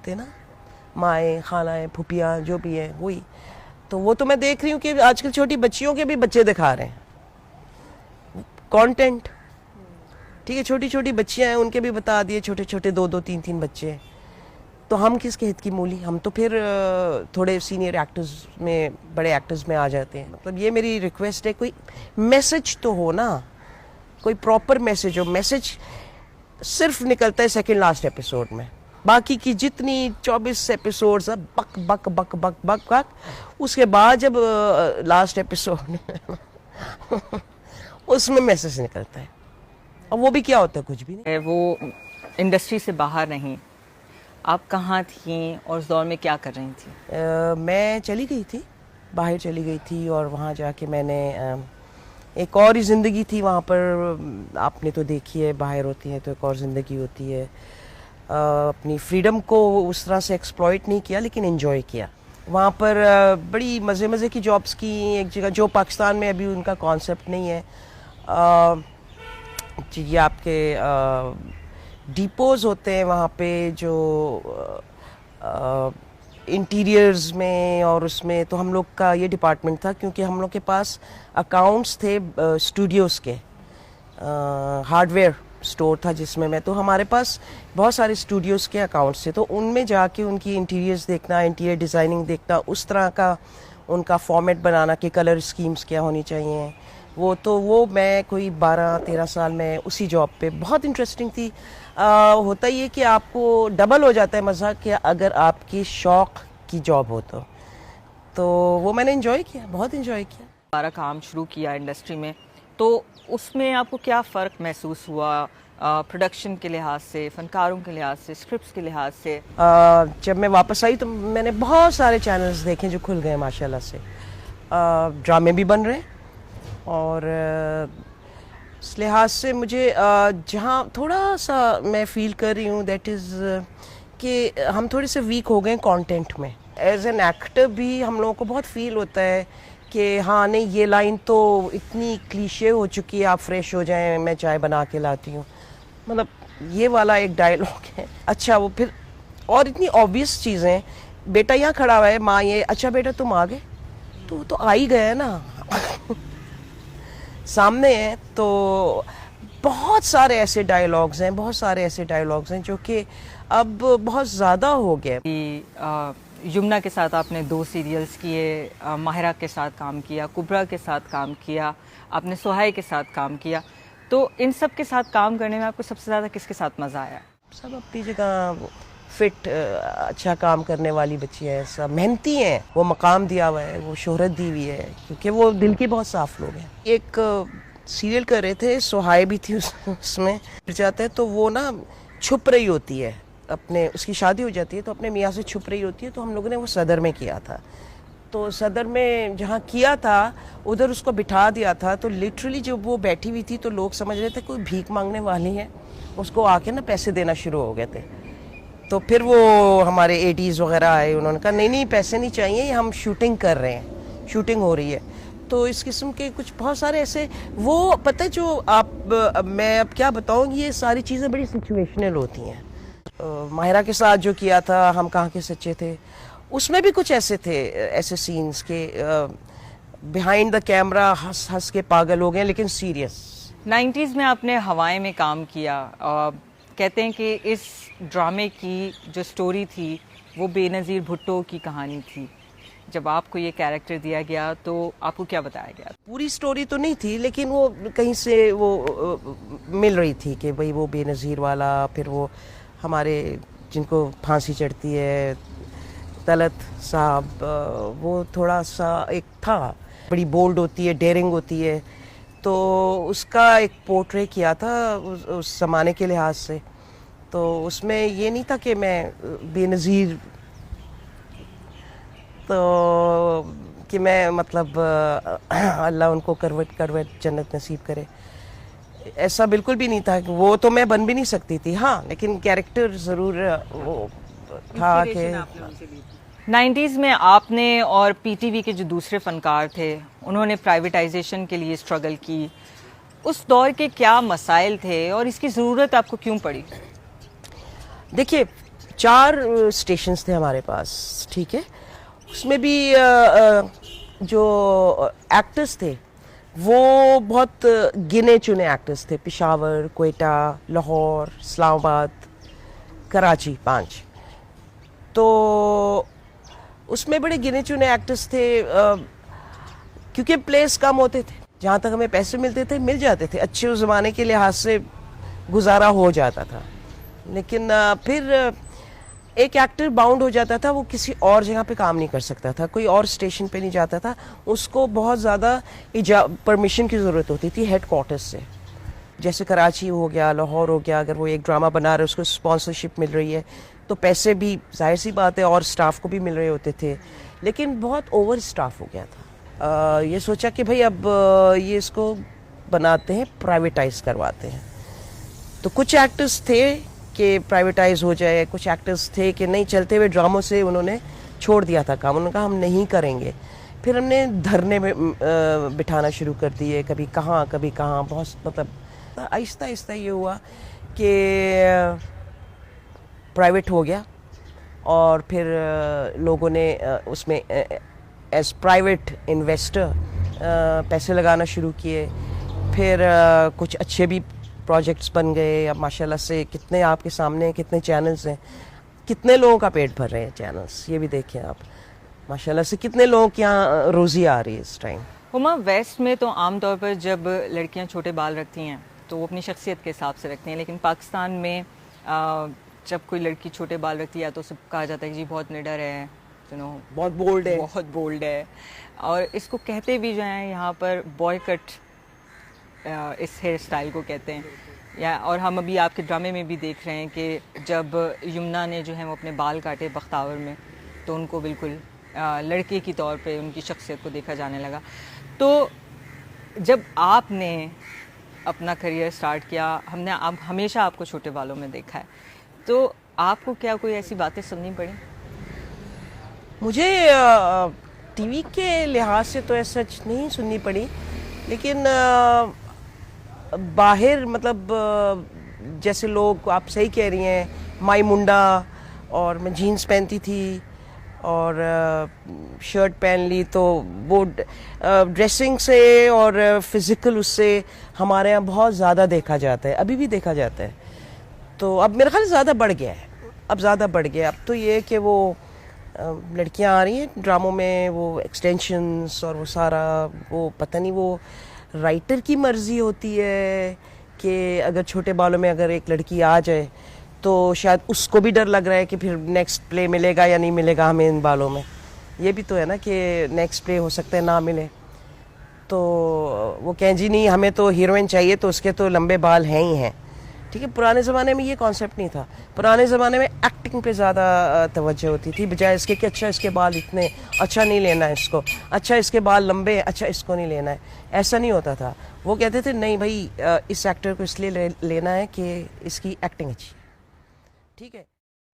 बोलते हैं ना, माएँ, खालाएँ, फुपियाँ जो भी हैं वही। तो वो तो मैं देख रही हूँ कि आजकल छोटी बच्चियों के भी बच्चे दिखा रहे हैं कंटेंट। ठीक है, छोटी छोटी बच्चियाँ हैं उनके भी बता दिए, छोटे छोटे 2-2, 3-3 बच्चे हैं। तो हम किसके हित की मूली, हम तो फिर थोड़े सीनियर एक्टर्स में, बड़े एक्टर्स में आ जाते हैं। मतलब ये मेरी रिक्वेस्ट है, कोई मैसेज तो हो ना, कोई प्रॉपर मैसेज हो। मैसेज सिर्फ निकलता है सेकंड लास्ट एपिसोड में, बाकी की जितनी 24 एपिसोड्स है बक बक बक बक बक बक, उसके बाद जब लास्ट एपिसोड उसमें मैसेज निकलता है। और वो भी क्या होता है, कुछ भी नहीं। वो इंडस्ट्री से बाहर नहीं, आप कहाँ थीं और उस दौर में क्या कर रही थी? मैं चली गई थी, बाहर चली गई थी, और वहाँ जाके मैंने एक और ही ज़िंदगी थी वहाँ पर। आपने तो देखी है, बाहर होती है तो एक और ज़िंदगी होती है। अपनी फ्रीडम को उस तरह से एक्सप्लॉइट नहीं किया, लेकिन एंजॉय किया। वहाँ पर बड़ी मज़े मज़े की जॉब्स की, एक जगह जो पाकिस्तान में अभी उनका कॉन्सेप्ट नहीं है। ये आपके डिपोज होते हैं वहाँ पे, जो इंटीरियर्स में और उसमें, तो हम लोग का ये डिपार्टमेंट था, क्योंकि हम लोग के पास अकाउंट्स थे स्टूडियोज़ के, हार्डवेयर स्टोर था जिसमें मैं, तो हमारे पास बहुत सारे स्टूडियोज़ के अकाउंट्स थे। तो उनमें जाके उनकी इंटीरियर्स देखना, इंटीरियर डिज़ाइनिंग देखना, उस तरह का उनका फॉर्मेट बनाना कि कलर स्कीम्स क्या होनी चाहिए, वो मैं कोई 12-13 साल में उसी जॉब पे, बहुत इंटरेस्टिंग थी। होता ही है कि आपको डबल हो जाता है मज़ा कि अगर आपकी शौक़ की जॉब हो तो वो मैंने एंजॉय किया, बहुत एंजॉय किया। दोबारा काम शुरू किया इंडस्ट्री में, तो उसमें आपको क्या फ़र्क महसूस हुआ प्रोडक्शन के लिहाज से, फ़नकारों के लिहाज से, स्क्रिप्ट्स के लिहाज से? जब मैं वापस आई तो मैंने बहुत सारे चैनल्स देखे जो खुल गए माशाल्लाह से। ड्रामे भी बन रहे हैं, और इस लिहाज से मुझे जहाँ थोड़ा सा मैं फील कर रही हूँ दैट इज़ कि हम थोड़े से वीक हो गए कंटेंट में। एज एन एक्टर भी हम लोगों को बहुत फील होता है कि हाँ नहीं, ये लाइन तो इतनी क्लीशे हो चुकी है, आप फ्रेश हो जाएं, मैं चाय बना के लाती हूँ। मतलब ये वाला एक डायलॉग है। अच्छा, वो फिर और इतनी ऑब्वियस चीज़ें, बेटा यहाँ खड़ा हुआ है, माँ ये, अच्छा बेटा तुम आ गए, तो आ ही गए ना सामने है। तो बहुत सारे ऐसे डायलॉग्स हैं, बहुत सारे ऐसे डायलॉग्स हैं जो कि अब बहुत ज़्यादा हो गए। यमुना के साथ आपने 2 सीरियल्स किए, माहिरा के साथ काम किया, कुबरा के साथ काम किया, आपने सुहाई के साथ काम किया, तो इन सब के साथ काम करने में आपको सबसे ज़्यादा किसके साथ मज़ा आया? सब अपनी जगह फिट, अच्छा काम करने वाली बच्ची है, सब मेहनती हैं, वो मकाम दिया हुआ है, वो शोहरत दी हुई है, क्योंकि वो दिल के बहुत साफ लोग हैं। एक सीरियल कर रहे थे, सुहाई भी थी उसमें जाता है, तो वो ना छुप रही होती है, अपने, उसकी शादी हो जाती है तो अपने मियाँ से छुप रही होती है। तो हम लोगों ने वो सदर में किया था, तो सदर में जहाँ किया था उधर उसको बिठा दिया था। तो लिटरली जब वो बैठी हुई थी तो लोग समझ रहे थे कोई भीख मांगने वाली है, उसको आके ना पैसे देना शुरू हो गए थे। तो फिर वो हमारे एडीज़ वगैरह आए, उन्होंने कहा नहीं नहीं पैसे नहीं चाहिए, हम शूटिंग कर रहे हैं, शूटिंग हो रही है। तो इस किस्म के कुछ बहुत सारे ऐसे, वो पता है जो आप, मैं अब क्या बताऊँ, ये सारी चीज़ें बड़ी सिचुएशनल होती हैं। माहिरा के साथ जो किया था, हम कहाँ के सच्चे थे, उसमें भी कुछ ऐसे थे, ऐसे सीन्स के बिहाइंड द कैमरा हंस हंस के पागल हो गए, लेकिन सीरियस। 90s में आपने हवाएं में काम किया। कहते हैं कि इस ड्रामे की जो स्टोरी थी वो बेनज़ीर भुट्टो की कहानी थी। जब आपको ये कैरेक्टर दिया गया तो आपको क्या बताया गया? पूरी स्टोरी तो नहीं थी, लेकिन वो कहीं से वो मिल रही थी कि भाई वो बेनज़ीर वाला, फिर वो हमारे जिनको फांसी चढ़ती है, तलत साहब, वो थोड़ा सा एक था, बड़ी बोल्ड होती है, डेयरिंग होती है, तो उसका एक पोर्ट्रे किया था उस ज़माने के लिहाज से। तो उसमें ये नहीं था कि मैं बेनज़ीर, तो कि मैं मतलब अल्लाह उनको करवट जन्नत नसीब करे, ऐसा बिल्कुल भी नहीं था। वो तो मैं बन भी नहीं सकती थी, हाँ, लेकिन कैरेक्टर ज़रूर वो था कि 90s में आपने और पीटीवी के जो दूसरे फनकार थे उन्होंने प्राइवेटाइजेशन के लिए स्ट्रगल की। उस दौर के क्या मसाइल थे और इसकी ज़रूरत आपको क्यों पड़ी? देखिए, 4 स्टेशंस थे हमारे पास, ठीक है। उसमें भी जो एक्टर्स थे वो बहुत गिने चुने एक्टर्स थे। पेशावर, क्वेटा, लाहौर, इस्लामाबाद, कराची, 5। तो उसमें बड़े गिने चुने एक्टर्स थे, क्योंकि प्लेस कम होते थे। जहाँ तक हमें पैसे मिलते थे मिल जाते थे, अच्छे उस ज़माने के लिहाज से गुजारा हो जाता था। लेकिन फिर एक एक्टर बाउंड हो जाता था, वो किसी और जगह पे काम नहीं कर सकता था, कोई और स्टेशन पे नहीं जाता था। उसको बहुत ज़्यादा परमिशन की ज़रूरत होती थी हेड क्वार्टर्स से। जैसे कराची हो गया, लाहौर हो गया, अगर वो एक ड्रामा बना रहे उसको स्पॉन्सरशिप मिल रही है तो पैसे भी जाहिर सी बात है और स्टाफ को भी मिल रहे होते थे। लेकिन बहुत ओवर स्टाफ हो गया था। ये सोचा कि भाई अब ये इसको बनाते हैं, प्राइवेटाइज करवाते हैं। तो कुछ एक्टर्स थे कि प्राइवेटाइज हो जाए, कुछ एक्टर्स थे कि नहीं, चलते हुए ड्रामों से उन्होंने छोड़ दिया था काम। उन्होंने कहा हम नहीं करेंगे। फिर हमने धरने में बिठाना शुरू कर दिए, कभी कहाँ कभी कहाँ। बहुत मतलब आहिस्ता आहिस्ता ये हुआ कि प्राइवेट हो गया और फिर लोगों ने उसमें एज प्राइवेट इन्वेस्टर पैसे लगाना शुरू किए। फिर कुछ अच्छे भी प्रोजेक्ट्स बन गए। अब माशाल्लाह से कितने आपके सामने कितने चैनल्स हैं, कितने लोगों का पेट भर रहे हैं चैनल्स, ये भी देखें आप। माशाल्लाह से कितने लोगों के यहाँ रोज़ी आ रही है इस टाइम। हुमा, वेस्ट में तो आमतौर पर जब लड़कियां छोटे बाल रखती हैं तो वो अपनी शख्सियत के हिसाब से रखती हैं, लेकिन पाकिस्तान में जब कोई लड़की छोटे बाल रखती है तो उसे कहा जाता है कि जी बहुत निडर है, बहुत बोल्ड है, बहुत बोल्ड है। और इसको कहते भी जो है यहाँ पर बॉय कट इस हेयर स्टाइल को कहते हैं। या और हम अभी आपके ड्रामे में भी देख रहे हैं कि जब यमुना ने जो है वो अपने बाल काटे बख्तावर में, तो उनको बिल्कुल लड़के की तौर पे उनकी शख्सियत को देखा जाने लगा। तो जब आपने अपना करियर स्टार्ट किया, हमने आप हमेशा आपको छोटे बालों में देखा है, तो आपको क्या कोई ऐसी बातें सुननी पड़ी? मुझे टीवी के लिहाज से तो ऐसा नहीं सुननी पड़ी, लेकिन बाहर मतलब जैसे लोग, आप सही कह रही हैं, माई मुंडा, और मैं जीन्स पहनती थी और शर्ट पहन ली, तो वो ड्रेसिंग से और फिज़िकल उससे हमारे यहाँ बहुत ज़्यादा देखा जाता है, अभी भी देखा जाता है। तो अब मेरा ख्याल ज़्यादा बढ़ गया है, अब ज़्यादा बढ़ गया। अब तो ये कि वो लड़कियां आ रही हैं ड्रामों में, वो एक्सटेंशंस और वो सारा, वो पता नहीं वो राइटर की मर्ज़ी होती है कि अगर छोटे बालों में अगर एक लड़की आ जाए तो शायद उसको भी डर लग रहा है कि फिर नेक्स्ट प्ले मिलेगा या नहीं मिलेगा हमें इन बालों में। ये भी तो है ना कि नेक्स्ट प्ले हो सकता है ना मिले, तो वो कहें जी नहीं हमें तो हीरोइन चाहिए तो उसके तो लंबे बाल हैं ही हैं। ठीक है, पुराने ज़माने में ये कॉन्सेप्ट नहीं था। पुराने ज़माने में एक्टिंग पे ज़्यादा तवज्जो होती थी, बजाय इसके कि अच्छा इसके बाल इतने, अच्छा नहीं लेना है इसको, अच्छा इसके बाल लंबे हैं, अच्छा इसको नहीं लेना है। ऐसा नहीं होता था। वो कहते थे नहीं भाई इस एक्टर को इसलिए लेना है कि इसकी एक्टिंग अच्छी है। ठीक है।